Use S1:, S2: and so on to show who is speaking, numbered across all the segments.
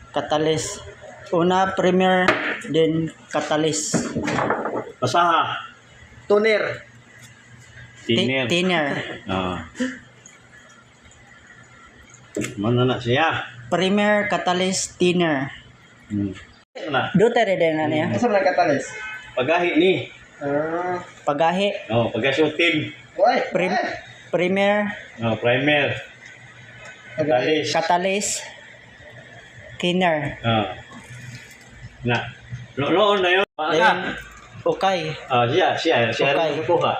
S1: Catalyst. Una primer, then catalyst.
S2: Basaha.
S3: Toner.
S2: Tiner.
S1: Thinner.
S2: Mana na siya?
S1: Primer, catalyst, thinner.
S2: Na.
S1: Duta rin din na niya.
S3: Asa man katalis?
S2: Pagahi ni.
S1: Pagahi.
S2: Pagasutin.
S3: Oy.
S1: Primer,
S2: Primer. Catalyst.
S1: catalyst, thinner.
S2: Na. Noon na yun.
S1: Then, okay.
S2: Siya
S1: Okay.
S2: rin kukuha.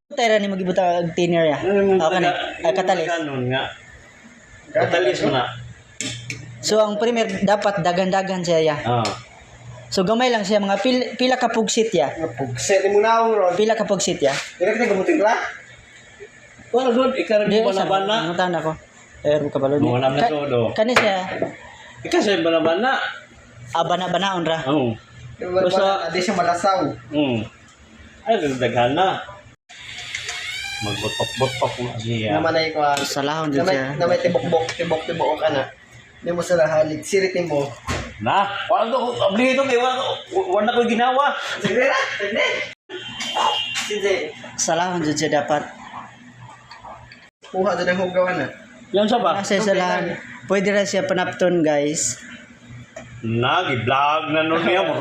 S1: Duta rin ni magibuta og thinner ya. Catalyst.
S2: Ganun nga. Catalyst mo na.
S1: So ang primer dapat dagan-dagan siya ya. So gamay lang siya mga pila ka pugsit ya.
S3: Pugset mo na ron.
S1: Pila ka pugsit ya.
S3: Dili ka gamutin la.
S2: Wala doon, ikaw rin
S1: Di
S2: mo
S1: sa
S2: bana-bana.
S1: Mutan ako. Pero kabalo ni.
S2: Mga naman na todo.
S1: Kani siya
S2: Ikaw sa'yo bana-bana.
S1: bana-banaon ra.
S3: Basta adi siya malasaw.
S2: Ay, nagdaghan na. Magbotok-botok na siya.
S3: Naman ay ko.
S1: Salahon din siya.
S3: Na may tibok-bok ka na. Di mo sila halit. Siritin mo.
S2: Na, wala ko, ablito kayo, wala ko ginawa.
S3: Sige na. Sige.
S1: Salahon din siya dapat.
S3: Kuha doon ang hugawan na.
S2: Yan sa ba?
S1: Kasi salahan. Pwede ra siya panapton guys.
S2: Nag-vlog na nun niya.